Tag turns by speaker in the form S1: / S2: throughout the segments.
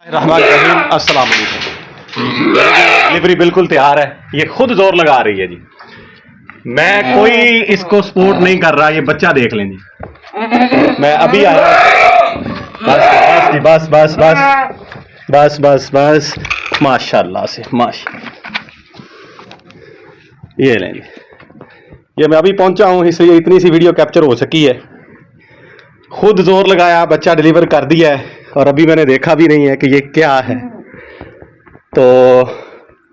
S1: रहमान रहीम, अस्सलाम वालेकुम। डिलीवरी बिल्कुल तैयार है। ये खुद जोर लगा रही है जी। मैं कोई इसको सपोर्ट नहीं कर रहा। ये बच्चा देख लें जी। मैं अभी आया। बस बस जी, बस बस बस बस बस बस माशाल्लाह से ये लें जी। ये मैं अभी पहुंचा हूं, इसलिए इतनी सी वीडियो कैप्चर हो सकी है। खुद जोर लगाया, बच्चा डिलीवर कर दिया है और अभी मैंने देखा भी नहीं है कि ये क्या है। तो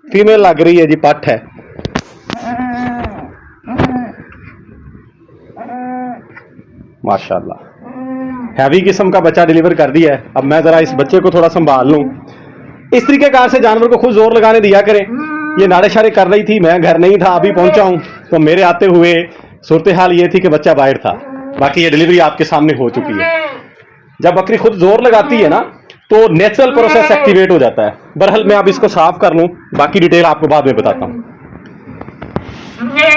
S1: फीमेल लग रही है जी, पट है। माशाल्लाह हैवी किस्म का बच्चा डिलीवर कर दिया है। अब मैं जरा इस बच्चे को थोड़ा संभाल लूं। इस तरीकेकार से जानवर को खुद जोर लगाने दिया करें। ये नाड़े शारे कर रही थी, मैं घर नहीं था, अभी पहुंचा हूं। तो मेरे आते हुए सूरत हाल ये थी कि बच्चा बाहर था। बाकी ये डिलीवरी आपके सामने हो चुकी है। जब बकरी खुद जोर लगाती है ना, तो नेचुरल प्रोसेस एक्टिवेट हो जाता है। बहरहाल मैं अब इसको साफ कर लूं, बाकी डिटेल आपको बाद में बताता हूं।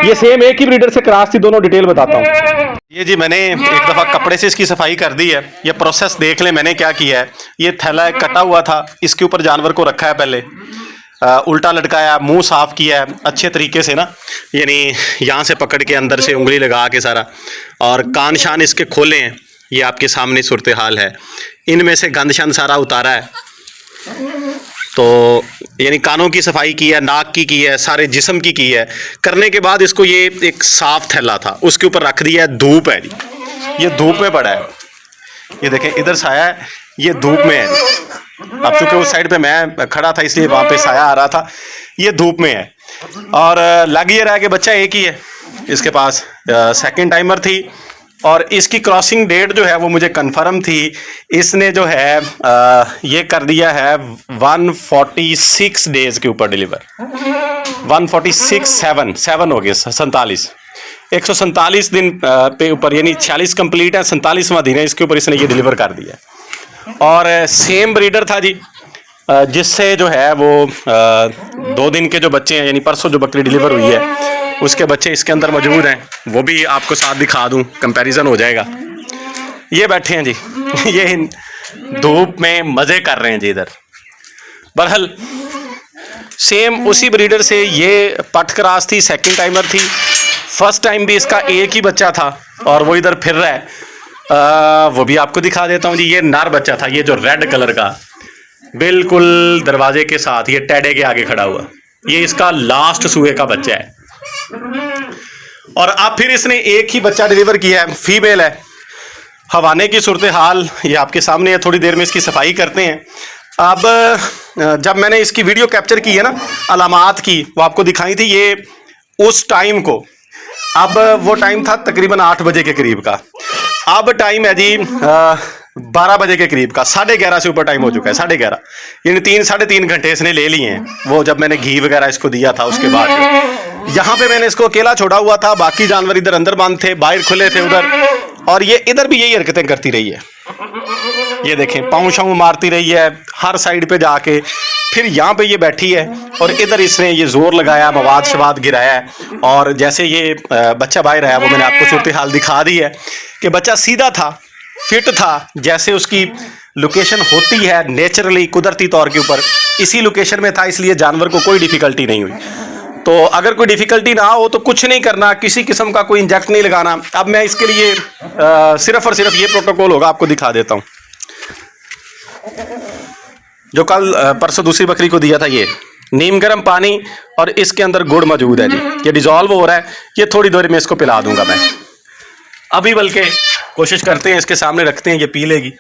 S1: ये सेम एक ही ब्रीडर से क्रॉस थी, दोनों डिटेल बताता हूं। ये जी मैंने एक दफ़ा कपड़े से इसकी सफाई कर दी है। ये प्रोसेस देख लें मैंने क्या किया है। ये थैला कटा हुआ था, इसके ऊपर जानवर को रखा है। पहले उल्टा लटकाया, मुंह साफ किया है अच्छे तरीके से ना, यानी यहाँ से पकड़ के अंदर से उंगली लगा के सारा, और कान शान इसके खोले हैं। ये आपके सामने सूरत हाल है। इनमें से गंद शन सारा उतारा है। तो यानी कानों की सफाई की है, नाक की है, सारे जिस्म की है। करने के बाद इसको ये एक साफ थैला था, उसके ऊपर रख दिया है। धूप है जी, ये धूप में पड़ा है। ये देखें इधर साया है, ये धूप में है। अब चूंकि उस साइड पे मैं खड़ा था इसलिए वहाँ पे साया आ रहा था। ये धूप में है और लग ये रहा है कि बच्चा एक ही है इसके पास। सेकंड टाइमर थी और इसकी क्रॉसिंग डेट जो है वो मुझे कंफर्म थी। इसने जो है ये कर दिया है 146 डेज के ऊपर डिलीवर। 146 7 हो गए, 47 147 दिन पे ऊपर, यानी 46 कंप्लीट है, 47वां दिन है इसके ऊपर इसने ये डिलीवर कर दिया। और सेम ब्रीडर था जी, जिससे जो है वो 2 दिन के जो बच्चे हैं, यानी परसों जो बकरी डिलीवर हुई है उसके बच्चे इसके अंदर मौजूद हैं। वो भी आपको साथ दिखा दूं, कंपैरिजन हो जाएगा। ये बैठे हैं जी, ये धूप में मज़े कर रहे हैं जी इधर। बहरहाल सेम उसी ब्रीडर से ये पट क्रॉस थी, सेकंड टाइमर थी। फर्स्ट टाइम भी इसका एक ही बच्चा था और वो इधर फिर रहा है। वो भी आपको दिखा देता हूँ जी। ये नर बच्चा था, ये जो रेड कलर का बिल्कुल दरवाजे के साथ, ये टेडे के आगे खड़ा हुआ, ये इसका लास्ट सूए का बच्चा है। और अब फिर इसने एक ही बच्चा डिलीवर किया है, फीमेल है। हवाने की सूरत हाल ये आपके सामने है। थोड़ी देर में इसकी सफाई करते हैं। अब जब मैंने इसकी वीडियो कैप्चर की है ना, अलामात की, वो आपको दिखाई थी ये उस टाइम को। अब वो टाइम था तकरीबन 8 बजे के करीब का। अब टाइम है जी 12 बजे के करीब का। 11:30 से ऊपर टाइम हो चुका है, 11:30, यानी 3-3.5 घंटे इसने ले लिए हैं। वो जब मैंने घी वगैरह इसको दिया था उसके बाद यहाँ पे मैंने इसको अकेला छोड़ा हुआ था। बाकी जानवर इधर अंदर बंद थे, बाहर खुले थे उधर। और ये इधर भी यही हरकतें करती रही है। ये देखें पाँव शाँव मारती रही है हर साइड पे जाके। फिर यहाँ पे ये बैठी है और इधर इसने ये जोर लगाया, मवाद शवाद गिराया है। और जैसे ये बच्चा बाहर आया, वो मैंने आपको सूरत हाल दिखा दी है कि बच्चा सीधा था, फिट था, जैसे उसकी लोकेशन होती है नेचुरली, कुदरती तौर के ऊपर इसी लोकेशन में था। इसलिए जानवर को कोई डिफ़िकल्टी नहीं हुई। तो अगर कोई डिफ़िकल्टी ना हो तो कुछ नहीं करना, किसी किस्म का कोई इंजेक्ट नहीं लगाना। अब मैं इसके लिए सिर्फ और सिर्फ ये प्रोटोकॉल होगा, आपको दिखा देता हूँ। जो कल परसों दूसरी बकरी को दिया था, ये नीम गर्म पानी और इसके अंदर गुड़ मौजूद है जी। ये डिज़ोल्व हो रहा है, ये थोड़ी देर में इसको पिला दूंगा मैं अभी, बल्कि कोशिश करते हैं इसके सामने रखते हैं, ये पी लेगी।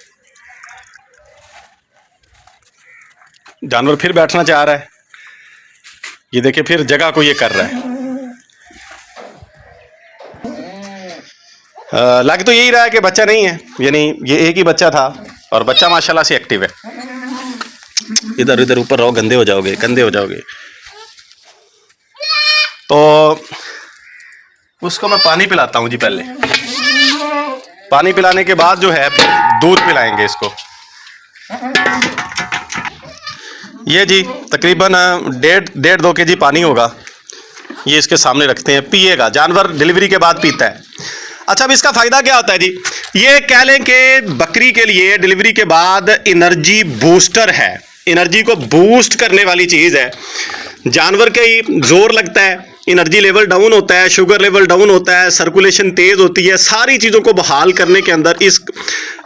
S1: जानवर फिर बैठना चाह रहा है, ये देखिए फिर जगह को ये कर रहा है। लग तो यही रहा है कि बच्चा नहीं है, यानी ये एक ही बच्चा था और बच्चा माशाल्लाह से एक्टिव है। इधर इधर ऊपर रहो, गंदे हो जाओगे, गंदे हो जाओगे। तो उसको मैं पानी पिलाता हूँ जी। पहले पानी पिलाने के बाद जो है दूध पिलाएंगे इसको। ये जी तकरीबन 1.5-2 kg पानी होगा। ये इसके सामने रखते हैं, पिएगा। जानवर डिलीवरी के बाद पीता है। अच्छा, अब इसका फायदा क्या होता है जी? ये कह लें कि बकरी के लिए डिलीवरी के बाद एनर्जी बूस्टर है, एनर्जी को बूस्ट करने वाली चीज़ है। जानवर के ही जोर लगता है, एनर्जी लेवल डाउन होता है, शुगर लेवल डाउन होता है, सर्कुलेशन तेज़ होती है, सारी चीज़ों को बहाल करने के अंदर इस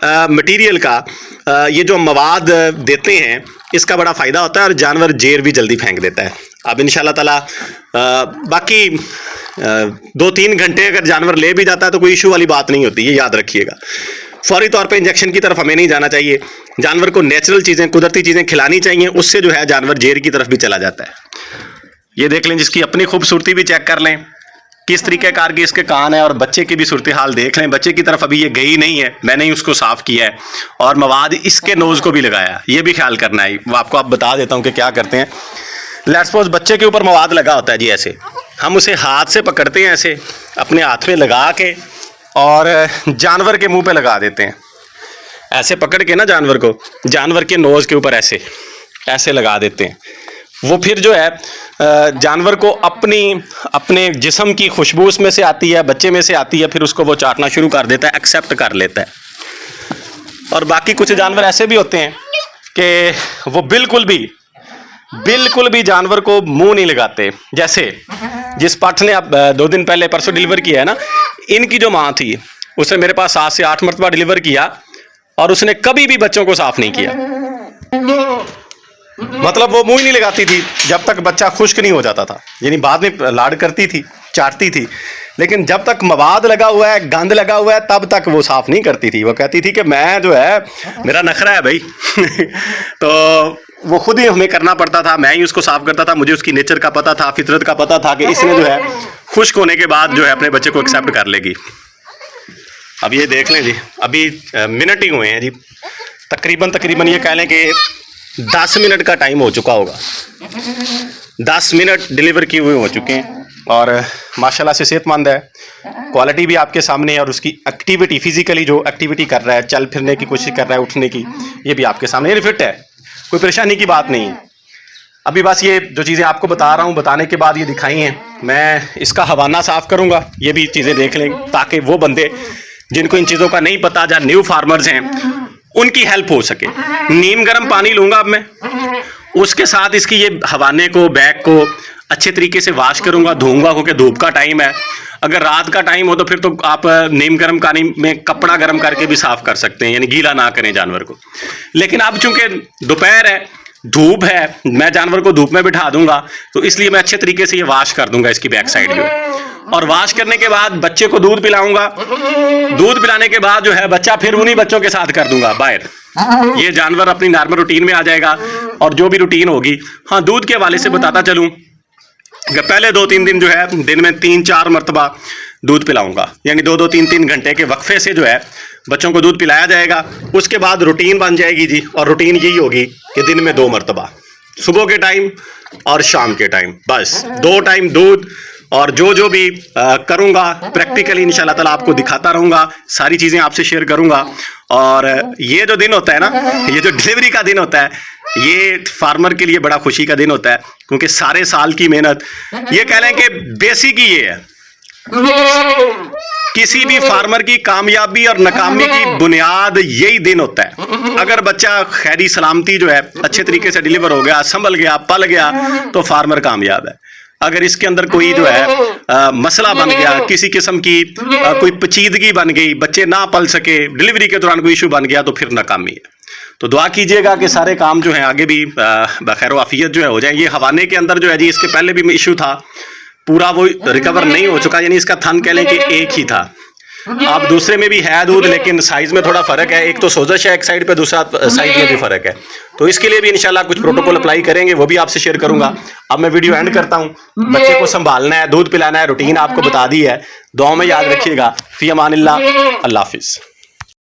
S1: मटेरियल का ये जो मवाद देते हैं इसका बड़ा फ़ायदा होता है और जानवर जेर भी जल्दी फेंक देता है। अब इंशाल्लाह ताला बाकी 2-3 घंटे अगर जानवर ले भी जाता है तो कोई इशू वाली बात नहीं होती, ये याद रखिएगा। फौरी तौर पे इंजेक्शन की तरफ हमें नहीं जाना चाहिए, जानवर को नेचुरल चीज़ें, कुदरती चीज़ें खिलानी चाहिए, उससे जो है जानवर जेर की तरफ भी चला जाता है। ये देख लें, जिसकी अपनी खूबसूरती भी चेक कर लें, किस तरीक़ेकार की इसके कान है, और बच्चे की भी सूरत हाल देख लें। बच्चे की तरफ अभी ये गई नहीं है, मैंने ही उसको साफ़ किया है और मवाद इसके नोज़ को भी लगाया, ये भी ख्याल करना है। वो आपको आप बता देता हूँ कि क्या करते हैं। लेट्स सपोज बच्चे के ऊपर मवाद लगा होता है जी, ऐसे हम उसे हाथ से पकड़ते हैं, ऐसे अपने हाथ में लगा के और जानवर के मुंह पे लगा देते हैं। ऐसे पकड़ के ना जानवर को, जानवर के नोज़ के ऊपर ऐसे ऐसे लगा देते हैं। वो फिर जो है जानवर को अपने जिस्म की खुशबू उसमें से आती है, बच्चे में से आती है, फिर उसको वो चाटना शुरू कर देता है, एक्सेप्ट कर लेता है। और बाकी कुछ जानवर ऐसे भी होते हैं कि वो बिल्कुल भी जानवर को मुंह नहीं लगाते। जैसे जिस पाठ ने अब 2 दिन पहले परसों डिलीवर किया है ना, इनकी जो माँ थी उसने मेरे पास 7 से 8 मरतबा डिलीवर किया और उसने कभी भी बच्चों को साफ नहीं किया। मतलब वो मुंह ही नहीं लगाती थी जब तक बच्चा खुश्क नहीं हो जाता था, यानी बाद में लाड करती थी, चाटती थी, लेकिन जब तक मवाद लगा हुआ है, गंद लगा हुआ है, तब तक वो साफ नहीं करती थी। वो कहती थी कि मैं जो है, मेरा नखरा है भाई तो वो खुद ही हमें करना पड़ता था, मैं ही उसको साफ करता था। मुझे उसकी नेचर का पता था, फितरत का पता था कि इसने जो है खुश्क होने के बाद जो है अपने बच्चे को एक्सेप्ट कर लेगी। अब ये देख लें जी, अभी मिनट ही हुए हैं जी, तकरीबन ये कह लें कि 10 मिनट का टाइम हो चुका होगा। 10 मिनट डिलीवर किए हुए हो चुके हैं और माशाल्लाह से सेहतमंद है, क्वालिटी भी आपके सामने है और उसकी एक्टिविटी, फिजिकली जो एक्टिविटी कर रहा है, चल फिरने की कोशिश कर रहा है, उठने की, ये भी आपके सामने, फिट है, कोई परेशानी की बात नहीं है। अभी बस ये जो चीज़ें आपको बता रहा हूँ, बताने के बाद ये दिखाई हैं, मैं इसका हवाना साफ़ करूँगा, ये भी चीज़ें देख लें, ताकि वो बंदे जिनको इन चीज़ों का नहीं पता, जहाँ न्यू फार्मर्स हैं, उनकी हेल्प हो सके। नीम गर्म पानी लूँगा अब मैं, उसके साथ इसकी ये हवाने को, बैग को अच्छे तरीके से वाश करूँगा, धोऊंगा, क्योंकि धूप का टाइम है। अगर रात का टाइम हो तो फिर तो आप नीम गर्म पानी में कपड़ा गर्म करके भी साफ़ कर सकते हैं, यानी गीला ना करें जानवर को। लेकिन अब चूंकि दोपहर है, धूप है, मैं जानवर को धूप में बिठा दूंगा, तो इसलिए मैं अच्छे तरीके से ये वाश कर दूंगा इसकी बैक साइड जो, और वाश करने के बाद बच्चे को दूध पिलाऊंगा। दूध पिलाने के बाद जो है बच्चा फिर उन्हीं बच्चों के साथ कर दूंगा बाहर। ये जानवर अपनी नॉर्मल रूटीन में आ जाएगा और जो भी रूटीन होगी। हाँ, दूध के हवाले से बताता चलूँ कि पहले 2-3 दिन जो है दिन में 3-4 मरतबा दूध पिलाऊंगा, यानी 2-2, 3-3 घंटे के वक्फे से जो है बच्चों को दूध पिलाया जाएगा। उसके बाद रूटीन बन जाएगी जी, और रूटीन यही होगी कि दिन में 2 मरतबा, सुबह के टाइम और शाम के टाइम, बस 2 टाइम दूध। और जो भी करूँगा प्रैक्टिकली इंशाल्लाह ताला आपको दिखाता रहूँगा, सारी चीज़ें आपसे शेयर करूँगा। और ये जो दिन होता है ना, ये जो डिलीवरी का दिन होता है, ये फार्मर के लिए बड़ा खुशी का दिन होता है, क्योंकि सारे साल की मेहनत, ये कह लें कि बेसिक ही ये है। किसी भी फार्मर की कामयाबी और नाकामी की बुनियाद यही दिन होता है। अगर बच्चा खैरी सलामती जो है अच्छे तरीके से डिलीवर हो गया, संभल गया, पल गया, तो फार्मर कामयाब है। अगर इसके अंदर कोई जो है मसला बन गया, किसी किस्म की कोई पेचीदगी बन गई, बच्चे ना पल सके, डिलीवरी के दौरान कोई इशू बन गया, तो फिर नाकामी है। तो दुआ कीजिएगा कि सारे काम जो है आगे भी बखैर आफियत जो है हो जाए। ये हवाने के अंदर जो है जी, इसके पहले भी इशू था, पूरा वो रिकवर नहीं हो चुका, यानी इसका थन कह लें कि एक ही था। अब दूसरे में भी है दूध, लेकिन साइज में थोड़ा फर्क है, एक तो सोजश है एक साइड पे, दूसरा साइज में भी फर्क है। तो इसके लिए भी इंशाल्लाह कुछ प्रोटोकॉल अप्लाई करेंगे, वो भी आपसे शेयर करूंगा। अब मैं वीडियो एंड करता हूं। बच्चे को संभालना है, दूध पिलाना है, रूटीन आपको बता दी है। दुआ में याद रखिएगा। फी अमानिल्लाह, अल्लाह हाफिज।